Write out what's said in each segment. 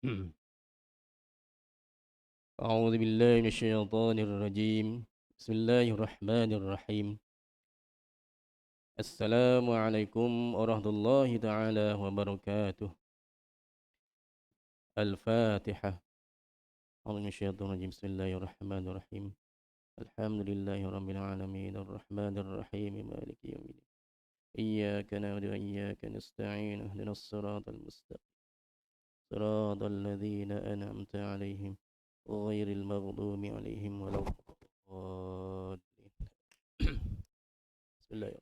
أعوذ بالله من الشيطان الرجيم. بسم الله الرحمن الرحيم. السلام عليكم ورحمة الله تعالى وبركاته. الفاتحة. أعوذ من الشيطان الرجيم. بسم الله الرحمن الرحيم. الحمد لله رب العالمين الرحمن الرحيم مالك يوم الدين. إياك نعبد وإياك نستعين اهدنا الصراط المستقيم صراط الذين أنعمت عليهم غير المغضوب عليهم ولا الضالين. بسم الله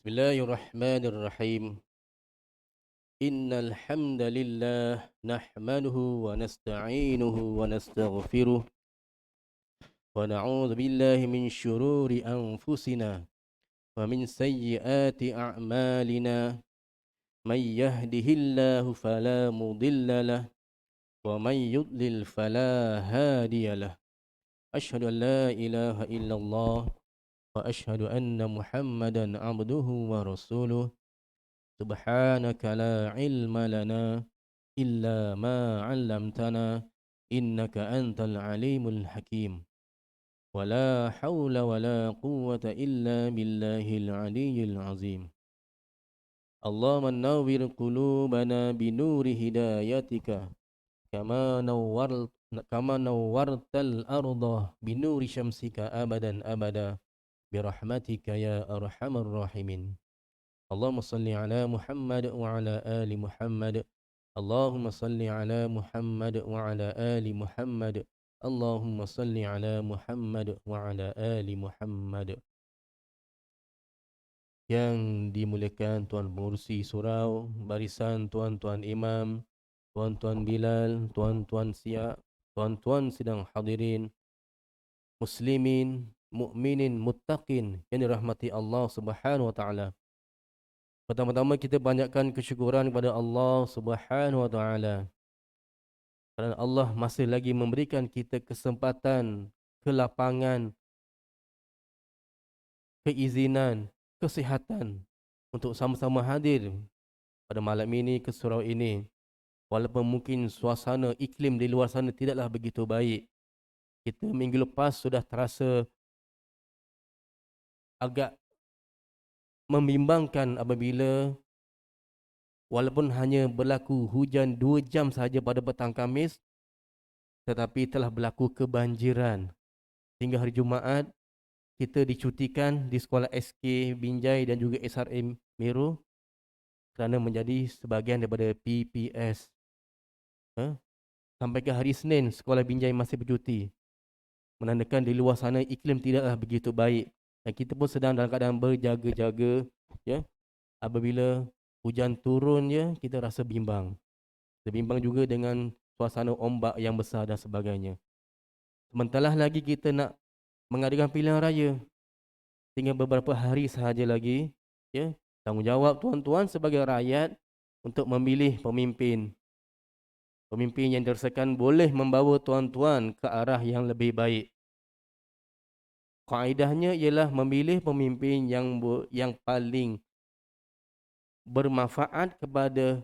بسم الله الرحمن الرحيم. إن الحمد لله نحمده ونستعينه ونستغفره ونعوذ بالله من شرور أنفسنا ومن سيئات أعمالنا. من يهده الله فلا مضل له ومن يضلل فلا هادي له. أشهد أن لا إله إلا الله وأشهد أن محمدا عبده ورسوله. سبحانك لا علم لنا إلا ما علمتنا إنك أنت العليم الحكيم. ولا حول ولا قوة إلا بالله العلي العظيم. اللهم نور قلوبنا بنور هدايتك كما نورت الأرض بنور شمسك أبدا أبدا برحمتك يا أرحم الراحمين. اللهم صل على محمد وعلى آل محمد. اللهم صل على محمد وعلى آل محمد. اللهم صل على محمد وعلى آل محمد. Yang dimuliakan Tuan Mursi Surau, barisan tuan-tuan imam, tuan-tuan Bilal, tuan-tuan Siap, tuan-tuan sidang hadirin, muslimin, mukminin, muttaqin yang dirahmati Allah Subhanahu wa taala. Pertama-tama kita banyakkan kesyukuran kepada Allah Subhanahu wa taala kerana Allah masih lagi memberikan kita kesempatan, kelapangan, keizinan, kesihatan untuk sama-sama hadir pada malam ini ke surau ini. Walaupun mungkin suasana iklim di luar sana tidaklah begitu baik. Kita minggu lepas sudah terasa agak membimbangkan apabila walaupun hanya berlaku hujan 2 jam sahaja pada petang Khamis, tetapi telah berlaku kebanjiran. Hingga hari Jumaat, kita dicutikan di sekolah SK Binjai dan juga SRM Meru kerana menjadi sebahagian daripada PPS. Sampai ke hari Senin, sekolah Binjai masih bercuti. Menandakan di luar sana iklim tidaklah begitu baik. Dan kita pun sedang dalam keadaan berjaga-jaga. Ya, apabila hujan turun, ya, kita rasa bimbang. Bimbang juga dengan suasana ombak yang besar dan sebagainya. Sementara lagi kita nak mengadakan pilihan raya. Tinggal beberapa hari sahaja lagi. Ya, tanggungjawab tuan-tuan sebagai rakyat untuk memilih pemimpin. Pemimpin yang dirasakan boleh membawa tuan-tuan ke arah yang lebih baik. Kaedahnya ialah memilih pemimpin yang paling bermanfaat kepada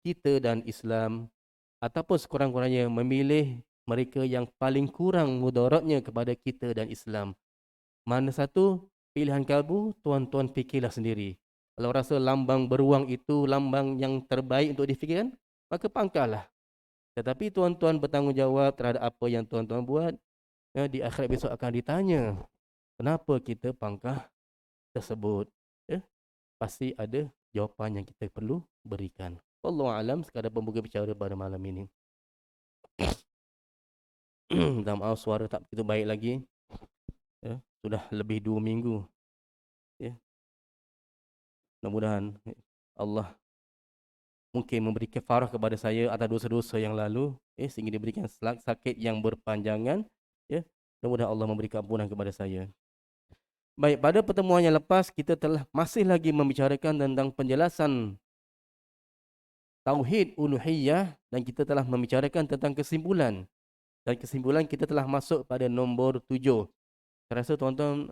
kita dan Islam, ataupun sekurang-kurangnya memilih mereka yang paling kurang mudaratnya kepada kita dan Islam. Mana satu pilihan kalbu, tuan-tuan fikirlah sendiri. Kalau rasa lambang beruang itu lambang yang terbaik untuk difikirkan, maka pangkahlah. Tetapi tuan-tuan bertanggungjawab terhadap apa yang tuan-tuan buat. Di akhirat besok akan ditanya, kenapa kita pangkah tersebut? Pasti ada jawapan yang kita perlu berikan. Wallahu alam, sekadar pembuka bicara pada malam ini. Minta maaf suara tak begitu baik lagi. Sudah lebih 2 minggu. Mudah-mudahan Allah mungkin memberi kafarah kepada saya atas dosa-dosa yang lalu, sehingga diberikan sakit yang berpanjangan. Mudah-mudahan Allah memberi ampunan kepada saya. Baik, pada pertemuan yang lepas kita telah masih lagi membicarakan tentang penjelasan tauhid uluhiyah dan kita telah membicarakan tentang kesimpulan. Dan kesimpulan kita telah masuk pada nombor 7. Saya rasa tuan-tuan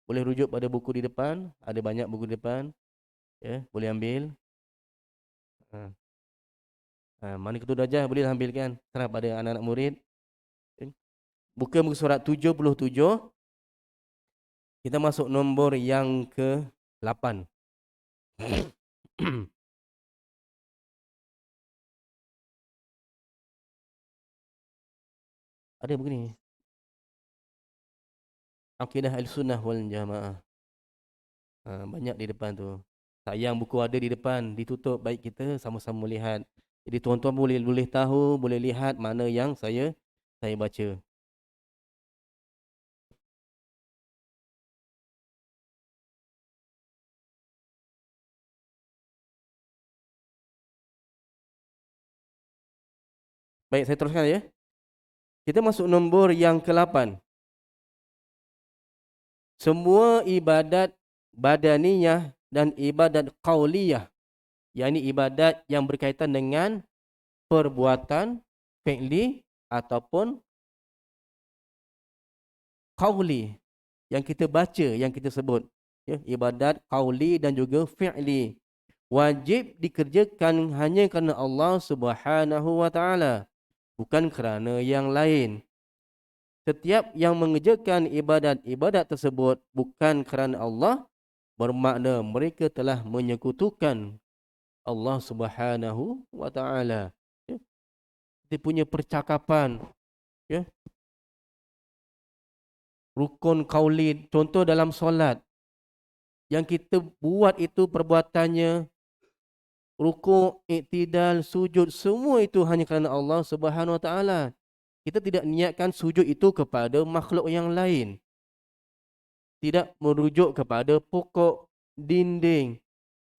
boleh rujuk pada buku di depan. Ada banyak buku di depan. Ya, boleh ambil. Mana ketua darjah boleh ambilkan. Serah pada anak-anak murid. Buka muka surat 77. Kita masuk nombor yang ke-8. Ada buku ni. Akidah Ahlussunnah wal Jamaah. Banyak di depan tu. Sayang buku ada di depan, ditutup, baik kita sama-sama melihat. Jadi tuan-tuan boleh tahu, boleh lihat mana yang saya baca. Baik, saya teruskan ya. Kita masuk nombor yang ke-8. Semua ibadat badaniyah dan ibadat qauliyah, yakni ibadat yang berkaitan dengan perbuatan fi'li ataupun qauli, yang kita baca, yang kita sebut, ya, ibadat qauli dan juga fi'li, wajib dikerjakan hanya kerana Allah Subhanahu wa taala, bukan kerana yang lain. Setiap yang mengerjakan ibadat-ibadat tersebut bukan kerana Allah, bermakna mereka telah menyekutukan Allah Subhanahu wa taala. Ya. Dia punya percakapan, ya. Rukun qauli, contoh dalam solat, yang kita buat itu perbuatannya, rukuk, iktidal, sujud, semua itu hanya kerana Allah Subhanahu wa taala. Kita tidak niatkan sujud itu kepada makhluk yang lain. Tidak merujuk kepada pokok, dinding,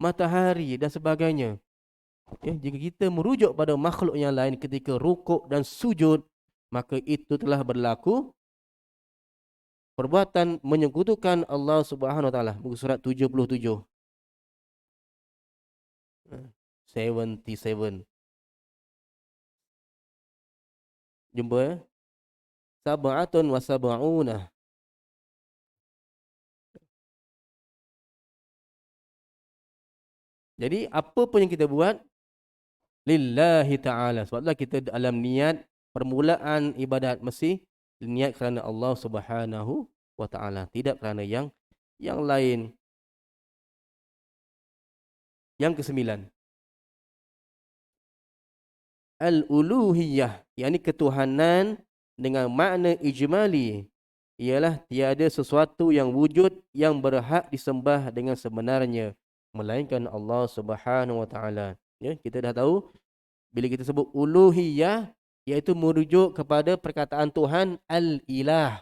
matahari dan sebagainya. Ya, jika kita merujuk pada makhluk yang lain ketika rukuk dan sujud, maka itu telah berlaku perbuatan menyekutukan Allah Subhanahu wa taala. Buku surat 77. 77. Jumpa ya. Sab'atun wa sab'una. Jadi apa pun yang kita buat lillahi ta'ala. Sebablah kita dalam niat permulaan ibadat mesti niat kerana Allah Subhanahu wa taala, tidak kerana yang lain. Yang ke-9, al-uluhiyah, yakni ketuhanan dengan makna ijmali, ialah tiada sesuatu yang wujud yang berhak disembah dengan sebenarnya melainkan Allah Subhanahu wa taala. Ya, kita dah tahu bila kita sebut uluhiyah, iaitu merujuk kepada perkataan Tuhan al-ilah.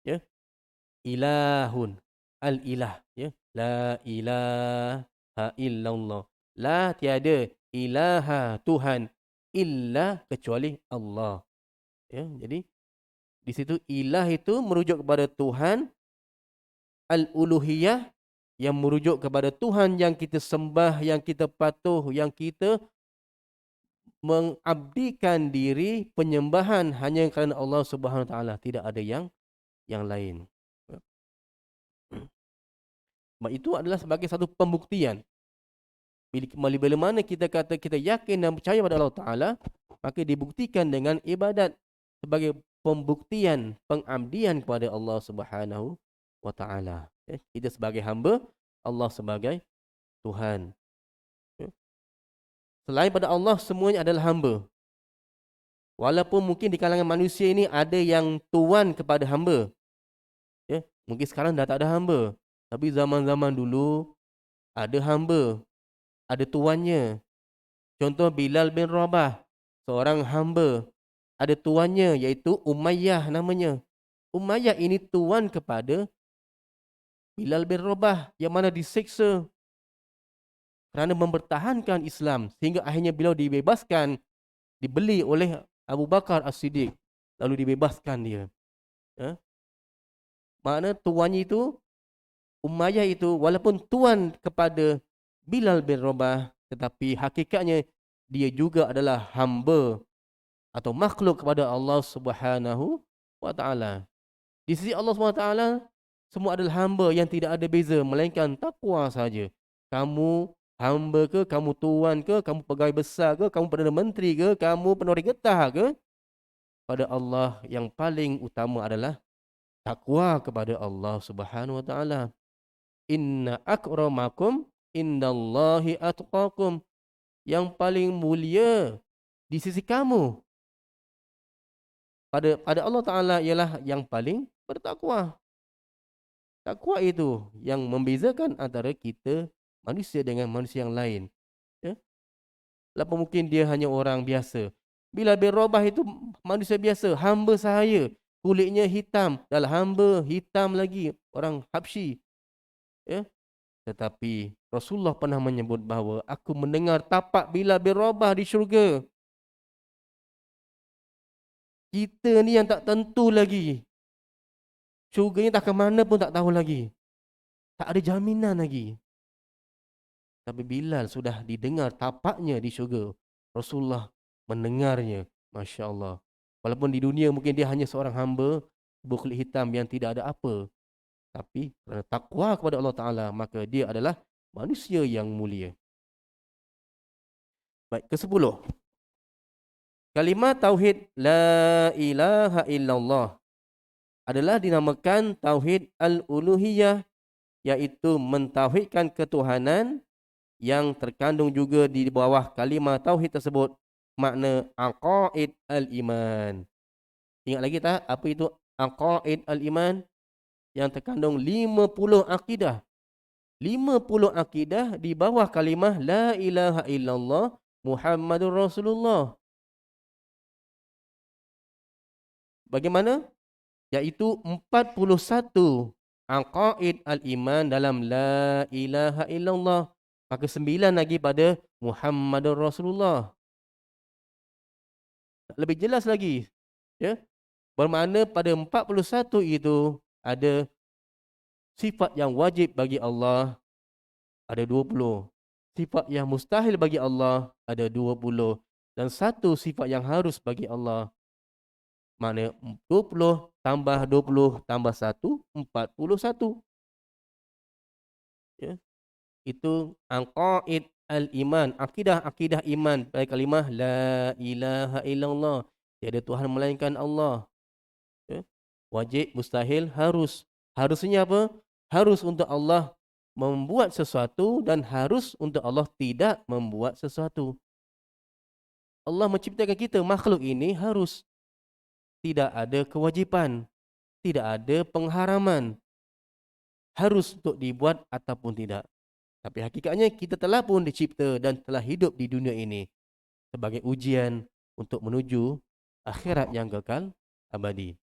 Ya. Ilahun, al-ilah, ya. La ilaha illallah. La, tiada, ilaha, Tuhan, illa, kecuali Allah. Ya, jadi di situ ilah itu merujuk kepada Tuhan, al-uluhiyah yang merujuk kepada Tuhan yang kita sembah, yang kita patuh, yang kita mengabdikan diri penyembahan hanya kerana Allah Subhanahu wa taala, tidak ada yang lain. Itu adalah sebagai satu pembuktian. Bila mana kita kata kita yakin dan percaya pada Allah Ta'ala, maka dibuktikan dengan ibadat sebagai pembuktian pengabdian kepada Allah Subhanahu wa taala. Kita sebagai hamba, Allah sebagai Tuhan. Selain pada Allah, semuanya adalah hamba. Walaupun mungkin di kalangan manusia ini ada yang tuan kepada hamba. Ya, mungkin sekarang dah tak ada hamba. Tapi zaman-zaman dulu ada hamba, ada tuannya. Contoh Bilal bin Rabah, seorang hamba, ada tuannya iaitu Umayyah namanya. Umayyah ini tuan kepada Bilal bin Rabah yang mana disiksa kerana mempertahankan Islam sehingga akhirnya beliau dibebaskan, dibeli oleh Abu Bakar As-Siddiq, lalu dibebaskan dia. Ya. Makna tuannya itu, Umayyah itu, walaupun tuan kepada Bilal bin Rabah, tetapi hakikatnya dia juga adalah hamba atau makhluk kepada Allah Subhanahu wa taala. Di sisi Allah Subhanahu wa taala, semua adalah hamba yang tidak ada beza melainkan takwa saja. Kamu hamba ke, kamu tuan ke, kamu pegawai besar ke, kamu perdana menteri ke, kamu penori getah ke, pada Allah yang paling utama adalah takwa kepada Allah Subhanahu wa taala. Inna akramakum indallahi atqakum. Yang paling mulia di sisi kamu pada Allah Taala ialah yang paling bertakwa. Takwa itu yang membezakan antara kita manusia dengan manusia yang lain. Ya. Lapa mungkin dia hanya orang biasa. Bila bin Rabah itu manusia biasa, hamba sahaya, kulitnya hitam, dah hamba hitam lagi, orang Habsyi. Ya. Tetapi Rasulullah pernah menyebut bahawa aku mendengar tapak Bilal bin Rabah di syurga. Kita ni yang tak tentu lagi. Syurganya tak ke mana pun tak tahu lagi. Tak ada jaminan lagi. Tapi Bilal sudah didengar tapaknya di syurga. Rasulullah mendengarnya. Masya Allah. Walaupun di dunia mungkin dia hanya seorang hamba berkulit hitam yang tidak ada apa. Tapi kerana takwa kepada Allah Ta'ala, maka dia adalah manusia yang mulia. Baik, ke-10. Kalimah Tauhid La ilaha illallah adalah dinamakan Tauhid Al-Uluhiyah, iaitu mentauhidkan ketuhanan, yang terkandung juga di bawah kalimah Tauhid tersebut makna Aqaid Al-Iman. Ingat lagi tak apa itu Aqaid Al-Iman? Yang terkandung 50 akidah. 50 akidah di bawah kalimah La ilaha illallah Muhammadur Rasulullah. Bagaimana? Iaitu 41 aqaid al-iman dalam La ilaha illallah. Maka 9 lagi pada Muhammadur Rasulullah. Lebih jelas lagi, ya. Bermakna pada 41 itu ada sifat yang wajib bagi Allah, ada 20. Sifat yang mustahil bagi Allah, ada 20. Dan satu sifat yang harus bagi Allah. Makna 20 tambah 20 tambah 1, 41. Ya. Itu aqaid al-iman, akidah-akidah iman pada kalimah La ilaha illallah. Tiada Tuhan melainkan Allah. Ya. Wajib, mustahil, harus. Harusnya apa? Harus untuk Allah membuat sesuatu dan harus untuk Allah tidak membuat sesuatu. Allah menciptakan kita, makhluk ini harus. Tidak ada kewajipan, tidak ada pengharaman. Harus untuk dibuat ataupun tidak. Tapi hakikatnya kita telah pun dicipta dan telah hidup di dunia ini sebagai ujian untuk menuju akhirat yang kekal abadi.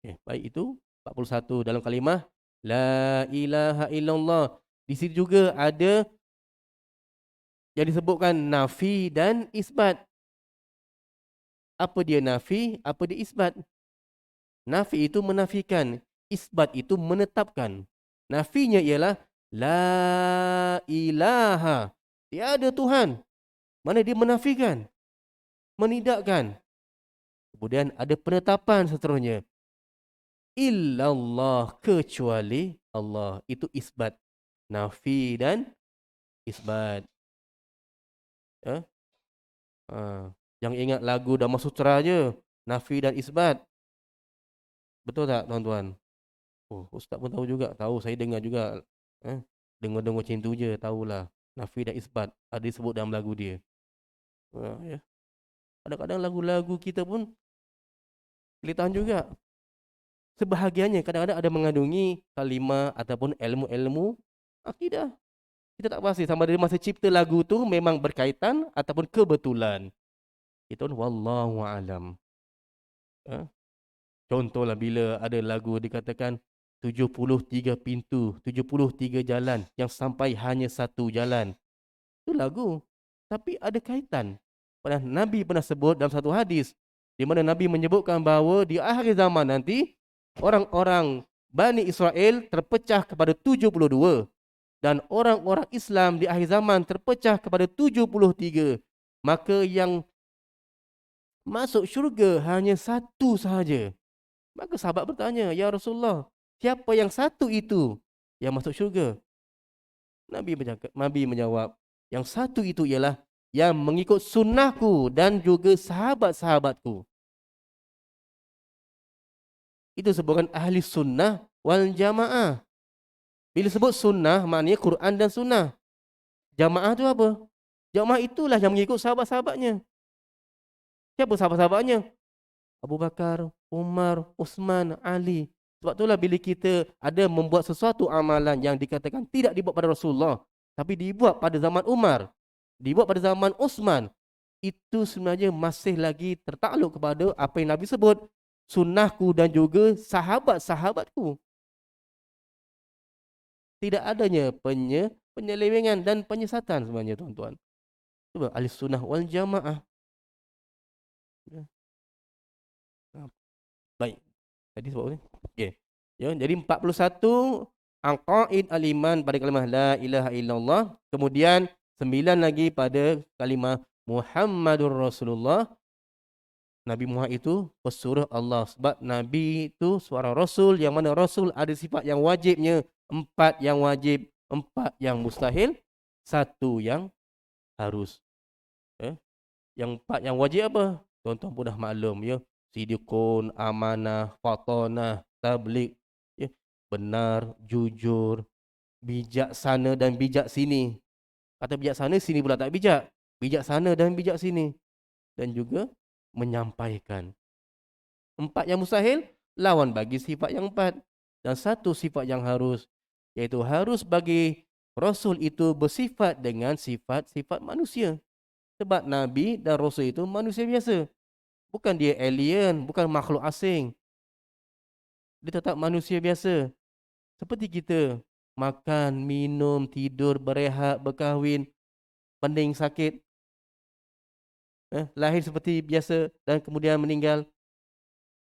Okay, baik, itu 41 dalam kalimah La ilaha illallah. Di sini juga ada yang disebutkan nafi dan isbat. Apa dia nafi, apa dia isbat? Nafi itu menafikan, isbat itu menetapkan. Nafinya ialah La ilaha, tiada Tuhan. Mana dia menafikan, menidakkan. Kemudian ada penetapan seterusnya. Illallah, kecuali Allah. Itu isbat. Nafi dan isbat. Ya? Jangan ingat lagu Dhamma Sutra je. Nafi dan isbat. Betul tak tuan-tuan? Oh, ustaz pun tahu juga. Tahu, saya dengar juga. Dengar-dengar macam tu je, tahulah. Nafi dan isbat ada disebut dalam lagu dia. Ya. Kadang-kadang lagu-lagu kita pun kelitahan juga. Sebahagiannya kadang-kadang ada mengandungi kalimah ataupun ilmu-ilmu akidah. Kita tak pasti sama ada masa cipta lagu tu memang berkaitan ataupun kebetulan. Itu wallahu alam. Contohlah bila ada lagu dikatakan 73 pintu, 73 jalan yang sampai hanya satu jalan. Itu lagu. Tapi ada kaitan. Nabi pernah sebut dalam satu hadis di mana Nabi menyebutkan bahawa di akhir zaman nanti orang-orang Bani Israel terpecah kepada 72 dan orang-orang Islam di akhir zaman terpecah kepada 73. maka yang masuk syurga hanya satu sahaja. Maka sahabat bertanya, "Ya Rasulullah, siapa yang satu itu yang masuk syurga?" Nabi menjawab, "Yang satu itu ialah yang mengikut sunnahku dan juga sahabat-sahabatku." Itu sebutan ahli sunnah wal jamaah. Bila sebut sunnah, maknanya Quran dan sunnah. Jamaah itu apa? Jamaah itulah yang mengikut sahabat-sahabatnya. Siapa sahabat-sahabatnya? Abu Bakar, Umar, Uthman, Ali. Sebab itulah bila kita ada membuat sesuatu amalan yang dikatakan tidak dibuat pada Rasulullah, tapi dibuat pada zaman Umar, dibuat pada zaman Uthman, itu sebenarnya masih lagi tertakluk kepada apa yang Nabi sebut, sunnahku dan juga sahabat-sahabatku. Tidak adanya penyelewengan dan penyesatan sebenarnya, tuan-tuan. Cuba ahli sunnah wal jamaah. Ya. Baik. Tadi sebab apa ni? Okey. Ya, jadi 41 aqaid al-iman pada kalimah la ilaha illallah. Kemudian 9 lagi pada kalimah Muhammadur Rasulullah. Nabi Muhammad itu pesuruh Allah. Sebab Nabi itu seorang Rasul, yang mana Rasul ada sifat yang wajibnya. 4 yang wajib, 4 yang mustahil, 1 yang harus. Ya. Yang 4 yang wajib apa? Tuan-tuan pun dah maklum, ya. Sidikun, amanah, fatonah, tablik, ya. Benar, jujur, bijaksana dan bijak sini. Kata bijaksana sini pula tak bijak. Bijaksana dan bijak sini. Dan juga menyampaikan. 4 yang mustahil lawan bagi sifat yang 4. Dan 1 sifat yang harus, iaitu harus bagi Rasul itu bersifat dengan sifat-sifat manusia. Sebab Nabi dan Rasul itu manusia biasa. Bukan dia alien, bukan makhluk asing. Dia tetap manusia biasa. Seperti kita. Makan, minum, tidur, berehat, berkahwin, pening, sakit. Lahir seperti biasa dan kemudian meninggal.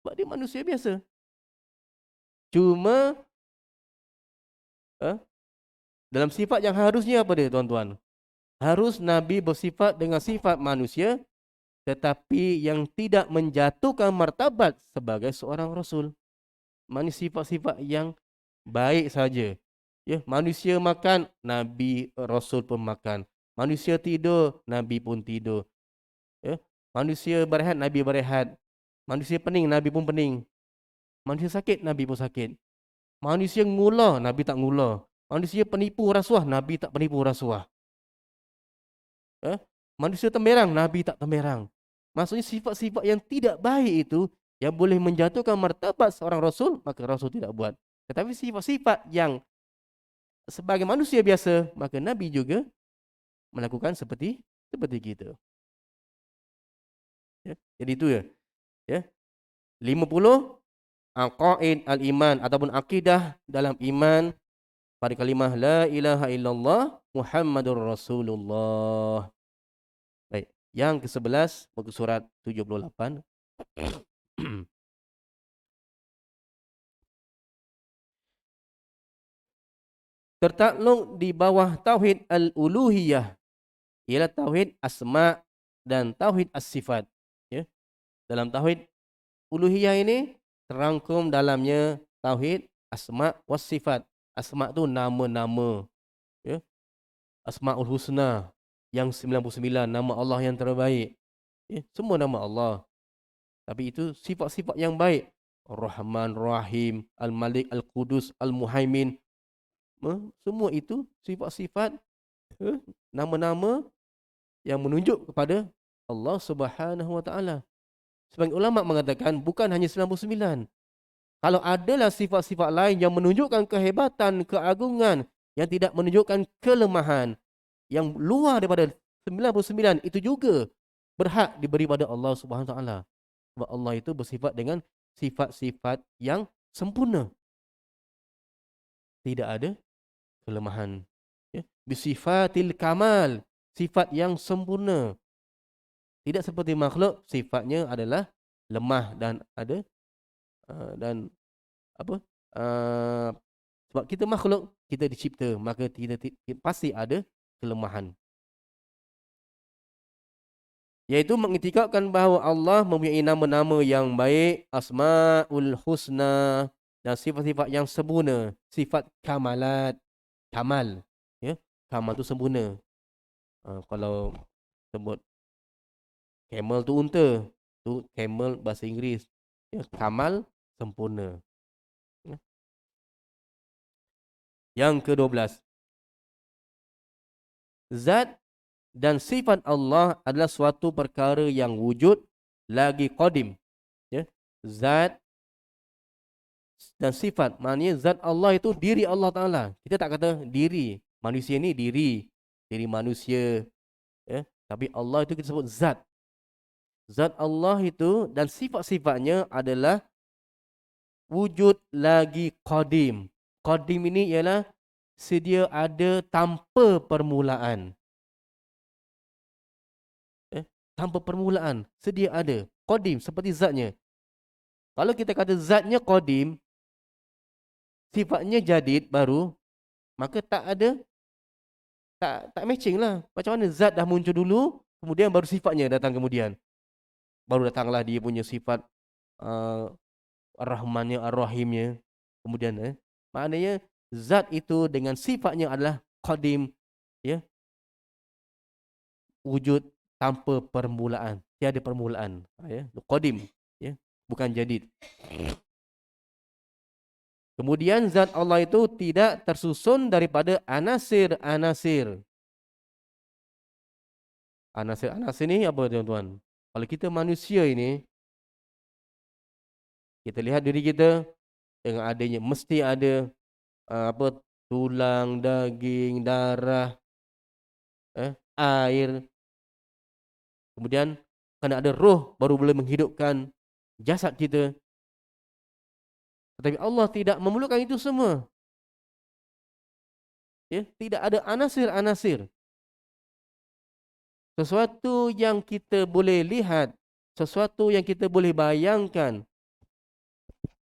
Sebab dia manusia biasa. Cuma dalam sifat yang harusnya apa dia, tuan-tuan? Harus Nabi bersifat dengan sifat manusia, tetapi yang tidak menjatuhkan martabat sebagai seorang Rasul. Maksudnya sifat-sifat yang baik saja. Ya, manusia makan, Nabi Rasul pun makan. Manusia tidur, Nabi pun tidur. Ya, manusia berehat, Nabi berehat. Manusia pening, Nabi pun pening. Manusia sakit, Nabi pun sakit. Manusia ngula, Nabi tak ngula. Manusia penipu rasuah, Nabi tak penipu rasuah. Manusia temberang, Nabi tak temberang. Maksudnya sifat-sifat yang tidak baik itu yang boleh menjatuhkan martabat seorang Rasul, maka Rasul tidak buat. Tetapi sifat-sifat yang sebagai manusia biasa, maka Nabi juga melakukan seperti kita. Ya, jadi itu ya. Ya. 50 aqaid al-iman ataupun akidah dalam iman pada kalimah la ilaha illallah Muhammadur Rasulullah. Baik, yang ke-11 muka surat 78. Tertakluk di bawah tauhid al-uluhiyah ialah tauhid asma dan tauhid as-sifat. Ya. Dalam tauhid uluhiyah ini terangkum dalamnya tauhid asma was sifat. Asma tu nama-nama, ya. Asmaul husna yang 99, nama Allah yang terbaik. Ya, semua nama Allah. Tapi itu sifat-sifat yang baik. Ar-Rahman, Rahim, Al-Malik, Al-Qudus, Al-Muhaimin. Semua itu sifat-sifat, nama-nama yang menunjuk kepada Allah Subhanahu Wa Taala. Sebagian ulama mengatakan bukan hanya 99. Kalau adalah sifat-sifat lain yang menunjukkan kehebatan, keagungan, yang tidak menunjukkan kelemahan, yang luar daripada 99, itu juga berhak diberi pada Allah Subhanahu Wa Taala. Sebab Allah itu bersifat dengan sifat-sifat yang sempurna. Tidak ada kelemahan. Ya. Bisifatil kamal, sifat yang sempurna. Tidak seperti makhluk, sifatnya adalah lemah dan ada dan apa? Sebab kita makhluk, kita dicipta, maka kita pasti ada kelemahan. Yaitu mengiktikadkan bahawa Allah mempunyai nama-nama yang baik, asmaul husna, dan sifat-sifat yang sempurna, sifat kamalat, kamal, ya. Kamal tu sempurna. Kalau sebut camel tu unta, tu camel bahasa Inggeris. Ya, kamal sempurna. Ya. Yang ke-12, zat dan sifat Allah adalah suatu perkara yang wujud lagi qadim, ya. Zat dan sifat, maknanya zat Allah itu diri Allah Taala. Kita tak kata diri manusia ni, diri manusia, ya. Tapi Allah itu kita sebut zat. Zat Allah itu dan sifat-sifatnya adalah wujud lagi qadim. Qadim ini ialah sedia ada tanpa permulaan. Tanpa permulaan, sedia ada. Qadim seperti zatnya. Kalau kita kata zatnya qadim, sifatnya jadid baru, maka tak ada, tak matching lah. Macam mana zat dah muncul dulu, kemudian baru sifatnya datang kemudian. Baru datanglah dia punya sifat Ar-Rahmannya, Ar-Rahimnya. Kemudian maknanya zat itu dengan sifatnya adalah qadim, ya, wujud tanpa permulaan, tiada permulaan, ya, qadim, ya, bukan jadid. Kemudian zat Allah itu tidak tersusun daripada anasir-anasir. Anasir-anasir ni apa tuan-tuan? Kalau kita manusia ini, kita lihat diri kita dengan adanya mesti ada apa, tulang, daging, darah, air. Kemudian kena ada roh baru boleh menghidupkan jasad kita. Tetapi Allah tidak memerlukan itu semua. Ya, tidak ada anasir-anasir. Sesuatu yang kita boleh lihat, sesuatu yang kita boleh bayangkan,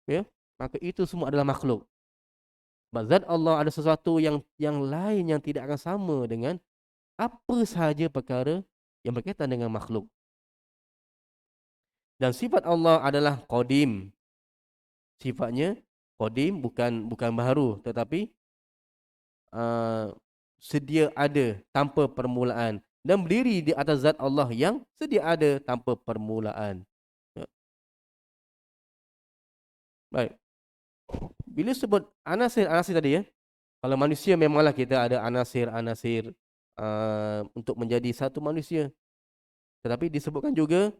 ya, maka itu semua adalah makhluk. Zat Allah ada sesuatu yang lain yang tidak akan sama dengan apa sahaja perkara yang berkaitan dengan makhluk. Dan sifat Allah adalah qadim. Sifatnya qadim, bukan baharu, tetapi sedia ada tanpa permulaan dan berdiri di atas zat Allah yang sedia ada tanpa permulaan. Ya. Baik. Bila sebut anasir-anasir tadi, ya, kalau manusia memanglah kita ada anasir-anasir untuk menjadi satu manusia. Tetapi disebutkan juga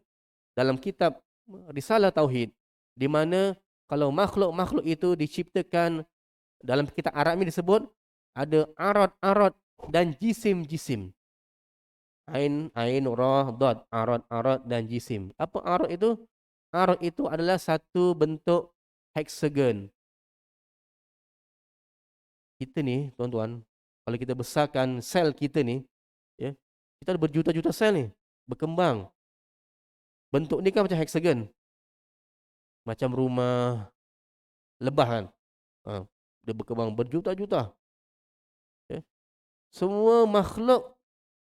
dalam kitab Risalah Tauhid, di mana kalau makhluk-makhluk itu diciptakan, dalam kitab Arab ini disebut ada arad-arad dan jisim-jisim. Ain, ra, dad, arad dan jisim. Apa arad itu? Arad itu adalah satu bentuk hexagon. Kita ni, tuan-tuan, kalau kita besarkan sel kita ni, ya, kita ada berjuta-juta sel ni, berkembang. Bentuk ni kan macam hexagon. Macam rumah lebah kan. Dia berkembang berjuta-juta. Ya. Semua makhluk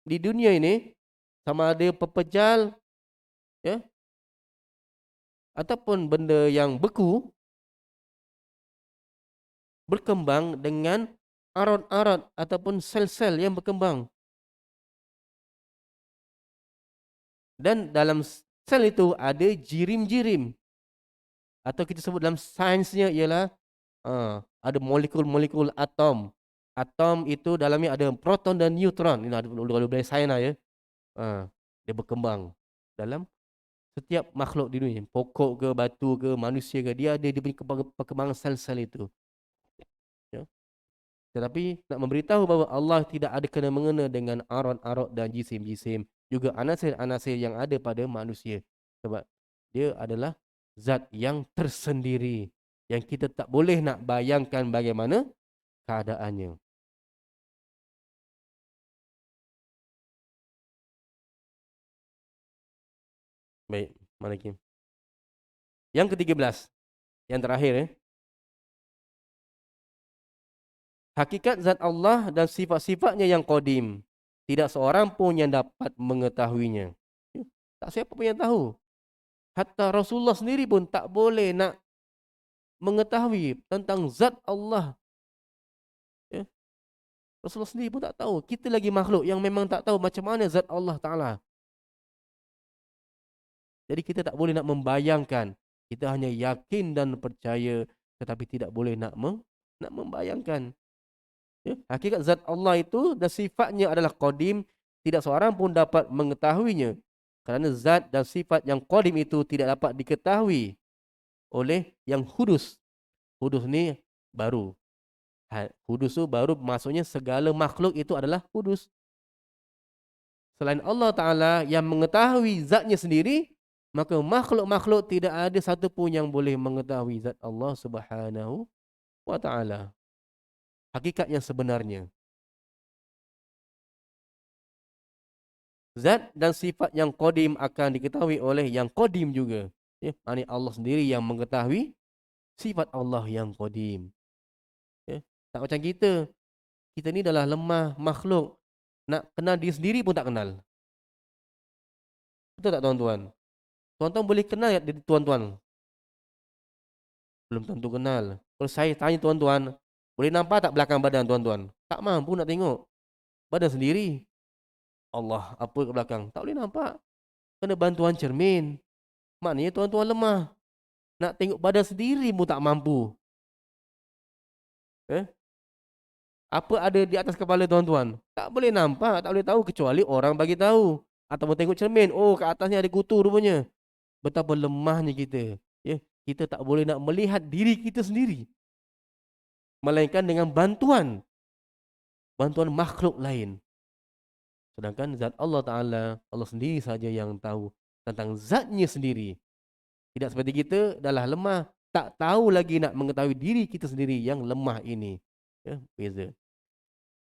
di dunia ini, sama ada pepejal, ya, ataupun benda yang beku, berkembang dengan arad-arad ataupun sel-sel yang berkembang. Dan dalam sel itu ada jirim-jirim. Atau kita sebut dalam sainsnya ialah ada molekul-molekul atom. Atom itu dalamnya ada proton dan neutron. Ini ada dari sains ya. Dia berkembang dalam setiap makhluk di dunia. Pokok ke, batu ke, manusia ke, dia punya perkembangan sel-sel itu. Ya. Tetapi nak memberitahu bahawa Allah tidak ada kena-mengena dengan arad-arad dan jisim-jisim, juga anasir-anasir yang ada pada manusia. Sebab dia adalah zat yang tersendiri, yang kita tak boleh nak bayangkan bagaimana keadaannya. Baik, mana lagi? Yang ke-13, yang terakhir, hakikat zat Allah dan sifat-sifatnya yang qadim, tidak seorang pun yang dapat mengetahuinya. Tak siapa pun yang tahu. Hatta Rasulullah sendiri pun tak boleh nak mengetahui tentang zat Allah. Ya. Rasulullah sendiri pun tak tahu. Kita lagi makhluk yang memang tak tahu macam mana zat Allah Ta'ala. Jadi kita tak boleh nak membayangkan. Kita hanya yakin dan percaya, tetapi tidak boleh nak membayangkan. Ya. Hakikat zat Allah itu dan sifatnya adalah qadim. Tidak seorang pun dapat mengetahuinya. Kerana zat dan sifat yang qadim itu tidak dapat diketahui oleh yang hudus. Hudus ni baru. Hudus tu baru maksudnya segala makhluk itu adalah hudus. Selain Allah Ta'ala yang mengetahui zatnya sendiri, maka makhluk-makhluk tidak ada satu pun yang boleh mengetahui zat Allah Subhanahu wa Ta'ala. Hakikat yang sebenarnya. Zat dan sifat yang qadim akan diketahui oleh yang qadim juga. Ya, ini Allah sendiri yang mengetahui sifat Allah yang qadim. Ya, tak macam kita. Kita ni adalah lemah makhluk. Nak kenal diri sendiri pun tak kenal. Betul tak tuan-tuan? Tuan-tuan boleh kenal tak diri tuan-tuan? Belum tentu kenal. Kalau saya tanya tuan-tuan, boleh nampak tak belakang badan tuan-tuan? Tak mampu nak tengok. Badan sendiri. Allah, apa kat belakang? Tak boleh nampak. Kena bantuan cermin. Maknanya tuan-tuan lemah. Nak tengok badan sendiri pun tak mampu. Eh? Apa ada di atas kepala tuan-tuan? Tak boleh nampak, tak boleh tahu kecuali orang bagi tahu. Ataupun tengok cermin, oh kat atasnya ada kutu rupanya. Betapa lemahnya kita. Ya, kita tak boleh nak melihat diri kita sendiri. Melainkan dengan bantuan makhluk lain. Sedangkan zat Allah Ta'ala, Allah sendiri saja yang tahu tentang zatnya sendiri. Tidak seperti kita, adalah lemah. Tak tahu lagi nak mengetahui diri kita sendiri yang lemah ini. Ya, beza.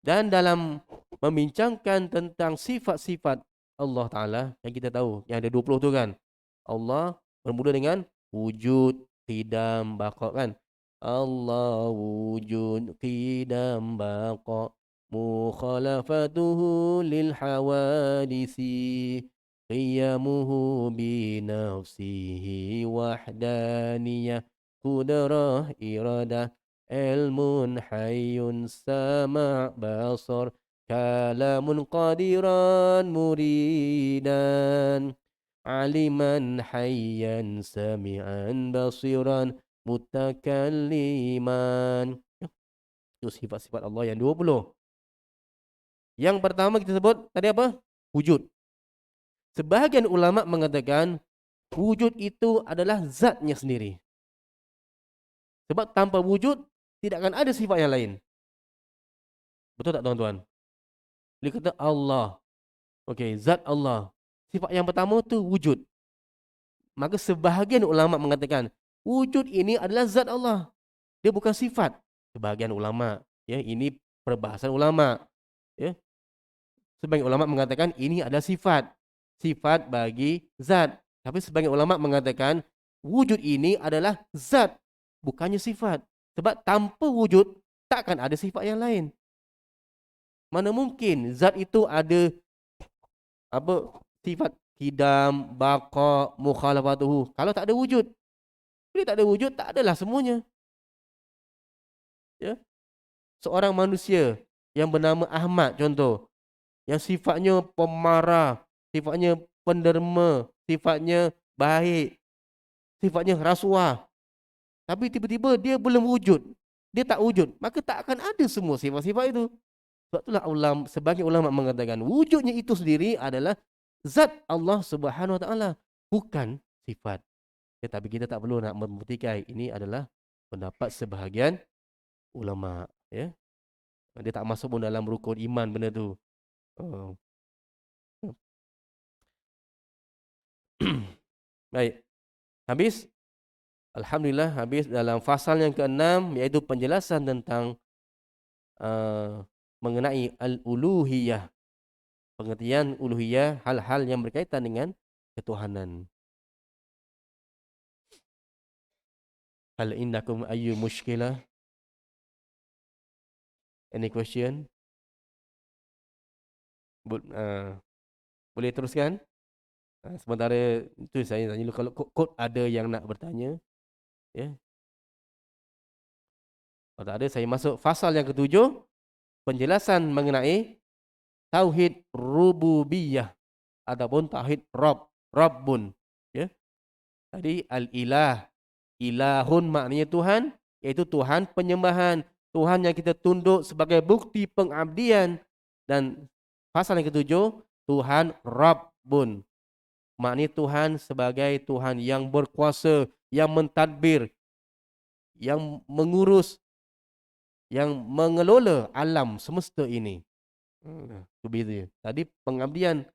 Dan dalam membincangkan tentang sifat-sifat Allah Ta'ala, yang kita tahu, yang ada 20 tu kan. Allah bermula dengan wujud, qidam, baqa kan. Allah wujud, qidam, baqa, mukhalafatuhu lil hawadisi, qiyamuhu binafsihi wahdaniyah, kudrah iradah, ilmun hayyun sama' basar, kalamun qadiran muridan, aliman hayyan sami'an basiran mutakalliman. Itu sifat-sifat Allah yang 20. Yang pertama kita sebut tadi apa? Wujud. Sebahagian ulama mengatakan wujud itu adalah zatnya sendiri. Sebab tanpa wujud tidak akan ada sifat yang lain. Betul tak tuan-tuan? Dia kata Allah. Okey, zat Allah. Sifat yang pertama tu wujud. Maka sebahagian ulama mengatakan wujud ini adalah zat Allah. Dia bukan sifat. Sebahagian ulama, ya, ini perbahasan ulama, ya. Sebahagian ulama mengatakan ini adalah sifat. Sifat bagi zat. Tapi sebahagian ulama mengatakan wujud ini adalah zat, bukannya sifat. Sebab tanpa wujud takkan ada sifat yang lain. Mana mungkin zat itu ada apa sifat qidam, baqa, mukhalafatuhu kalau tak ada wujud. Bila tak ada wujud, tak adalah semuanya. Ya. Seorang manusia yang bernama Ahmad contoh, yang sifatnya pemarah, sifatnya penderma, sifatnya baik, sifatnya rasuah. Tapi tiba-tiba dia belum wujud. Dia tak wujud, maka tak akan ada semua sifat-sifat itu. Sebab itulah sebagai ulama mengatakan wujudnya itu sendiri adalah zat Allah Subhanahu Wa Taala, bukan sifat. Tetapi kita tak perlu nak membuktikan ini adalah pendapat sebahagian ulama, ya. Dia tak masuk pun dalam rukun iman benda tu. Oh. Baik. Habis? Alhamdulillah habis dalam fasal yang ke-6 iaitu penjelasan tentang mengenai al-uluhiyah. Pengertian uluhiyah, hal-hal yang berkaitan dengan ketuhanan. Hal indakum ayyu mushkilah? Any question? Boleh teruskan? Sementara itu saya tanya dulu kalau kod ada yang nak bertanya, ya. Kalau tak ada saya masuk fasal yang ketujuh, penjelasan mengenai tauhid rububiyah ataupun tauhid Rabbun, ya. Tadi al-ilah, ilahun maknanya Tuhan, iaitu Tuhan penyembahan, Tuhan yang kita tunduk sebagai bukti pengabdian. Dan pasal yang ketujuh, Tuhan Rabbun, maknanya Tuhan sebagai Tuhan yang berkuasa, yang mentadbir, yang mengurus, yang mengelola alam semesta ini. Itu beza. Tadi pengabdian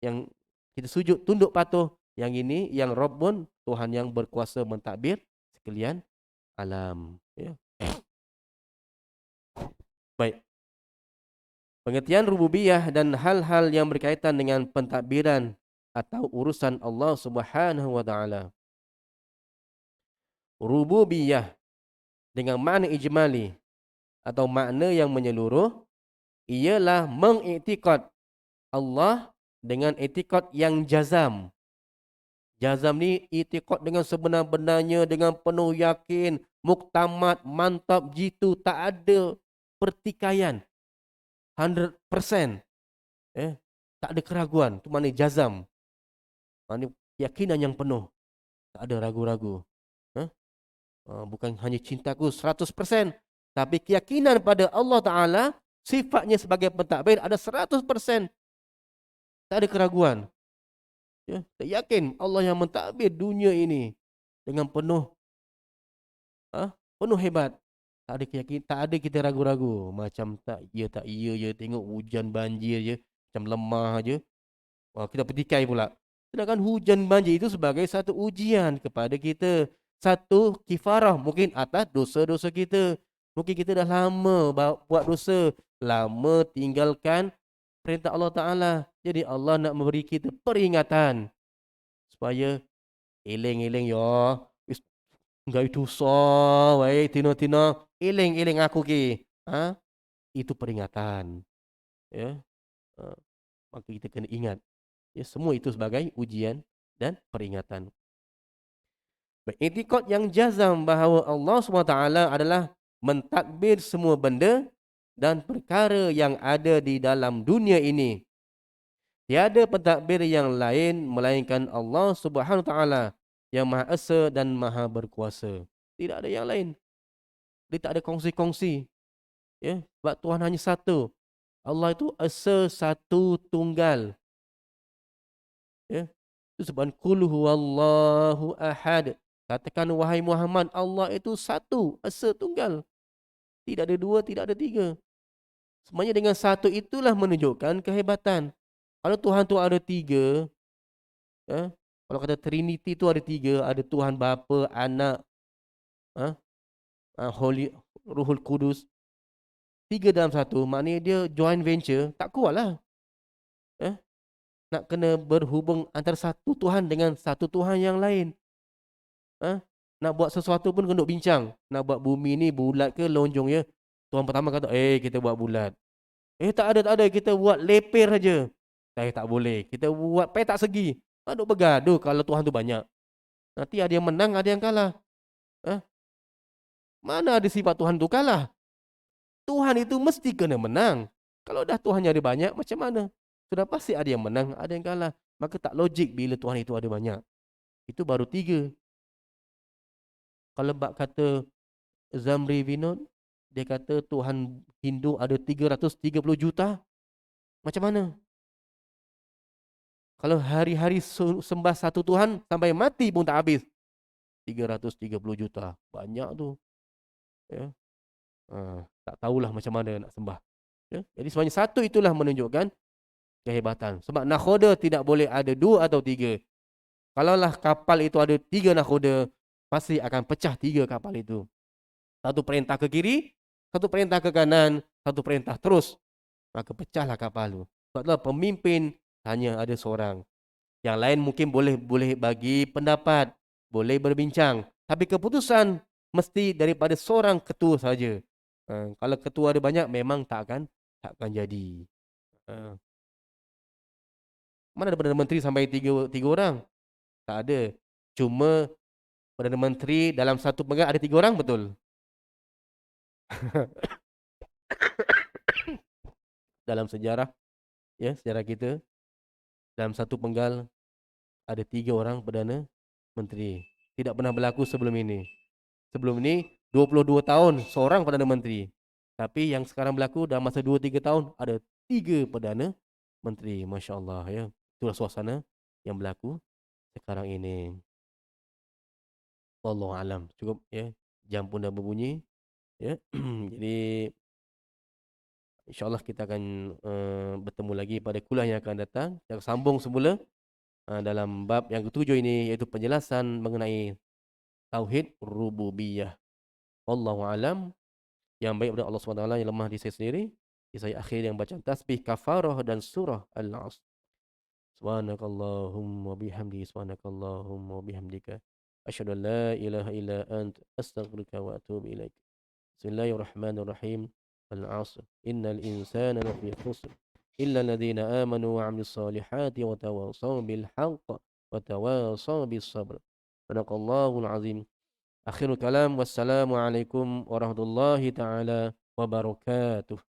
yang kita sujud tunduk patuh, yang ini yang Rabbun, Tuhan yang berkuasa mentadbir sekalian alam, ya. Baik. Pengertian rububiyah dan hal-hal yang berkaitan dengan pentadbiran atau urusan Allah Subhanahu wa taala. Rububiyah dengan makna ijmali atau makna yang menyeluruh ialah mengiktikad Allah dengan iktikad yang jazam. Jazam ni iktikad dengan sebenar-benarnya, dengan penuh yakin, muktamad, mantap, jitu, tak ada pertikaian. 100%. Tak ada keraguan. Itu makna jazam. Makna keyakinan yang penuh. Tak ada ragu-ragu. Bukan hanya cintaku 100%. Tapi keyakinan pada Allah Ta'ala, sifatnya sebagai pentadbir ada 100%. Tak ada keraguan. Ya, tak yakin Allah yang mentadbir dunia ini dengan penuh penuh hebat. Tak ada keyakinan, tak ada kita ragu-ragu. Macam tak ya je. Tengok hujan banjir je. Macam lemah je. Kita petikai pula. Sedangkan hujan banjir itu sebagai satu ujian kepada kita. Satu kifarah mungkin atas dosa-dosa kita. Mungkin kita dah lama buat dosa. Lama tinggalkan perintah Allah Ta'ala. Jadi Allah nak memberi kita peringatan. Supaya eleng-eleng ya. Enggak itu so. Tina-tina. Eleng-eleng aku ke. Itu peringatan. Ya. Maka kita kena ingat. Ya, semua itu sebagai ujian dan peringatan. Iktikad yang jazam bahawa Allah SWT adalah mentadbir semua benda dan perkara yang ada di dalam dunia ini. Tiada pentadbir yang lain melainkan Allah SWT yang Maha Esa dan Maha Berkuasa. Tidak ada yang lain. Dia tak ada kongsi-kongsi. Ya, sebab Tuhan hanya satu. Allah itu Esa, satu, tunggal. Ya. Itu sebab qul huwallahu ahad. Katakan wahai Muhammad, Allah itu satu, esa tunggal. Tidak ada dua, tidak ada tiga. Semuanya dengan satu itulah menunjukkan kehebatan. Kalau Tuhan tu ada tiga, kalau kata Trinity tu ada tiga, ada Tuhan Bapa, Anak, Holy Ruhul Kudus. Tiga dalam satu, maknanya dia joint venture, tak kuat lah. Nak kena berhubung antara satu Tuhan dengan satu Tuhan yang lain. Nak buat sesuatu pun kena bincang. Nak buat bumi ni bulat ke lonjong ya. Tuhan pertama kata, kita buat bulat. Tak ada. Kita buat lepir saja. Tak boleh. Kita buat petak segi. Duk bergaduh kalau Tuhan tu banyak. Nanti ada yang menang, ada yang kalah. Mana ada sifat Tuhan tu kalah? Tuhan itu mesti kena menang. Kalau dah Tuhannya ada banyak, macam mana? Sudah pasti ada yang menang, ada yang kalah. Maka tak logik bila Tuhan itu ada banyak. Itu baru tiga. Kalau bab kata Zamri Vinod, dia kata Tuhan Hindu ada 330 juta. Macam mana? Kalau hari-hari sembah satu Tuhan sampai mati pun tak habis. 330 juta. Banyak tu. Ya. Tak tahulah macam mana nak sembah. Ya. Jadi sebenarnya satu itulah menunjukkan kehebatan. Sebab nakhoda tidak boleh ada dua atau tiga. Kalaulah kapal itu ada tiga nakhoda, pasti akan pecah tiga kapal itu. Satu perintah ke kiri, satu perintah ke kanan, satu perintah terus. Maka pecahlah kapal itu. Sebablah pemimpin hanya ada seorang. Yang lain mungkin boleh bagi pendapat, boleh berbincang. Tapi keputusan mesti daripada seorang ketua saja. Kalau ketua ada banyak, memang tak akan jadi. Mana ada Perdana Menteri sampai tiga orang? Tak ada. Cuma Perdana Menteri dalam satu penggal ada tiga orang, betul? Dalam sejarah, ya, sejarah kita, dalam satu penggal ada tiga orang Perdana Menteri. Tidak pernah berlaku sebelum ini. Sebelum ini 22 tahun seorang Perdana Menteri. Tapi yang sekarang berlaku dalam masa 2-3 tahun ada tiga Perdana Menteri. Masya Allah, ya. Itulah suasana yang berlaku sekarang ini. Wallahu alam. Cukup, ya. Jam pun dah berbunyi, ya. Jadi insya-Allah kita akan bertemu lagi pada kuliah yang akan datang. Kita akan sambung semula dalam bab yang ketujuh ini, iaitu penjelasan mengenai tauhid rububiyah. Wallahu alam. Yang baik pada Allah SWT, yang lemah di saya sendiri. Di saya akhir yang baca tasbih kafarah dan surah Al-Asr. Subhanakallahumma bihamdi, subhanakallahumma bihamdika, asyhadu an la ilaha illa ant, astaghfiruka wa atubu ilaik. Bismillahirrahmanirrahim. Al-Asr. Innal insana lafi khusr. Illa alladhina amanu wa 'amilus solihati wa tawasaw bil haqq wa tawasaw bis sabr. Sadaqallahul azim. Akhirul kalam. Wassalamualaikum warahmatullahi taala wabarakatuh.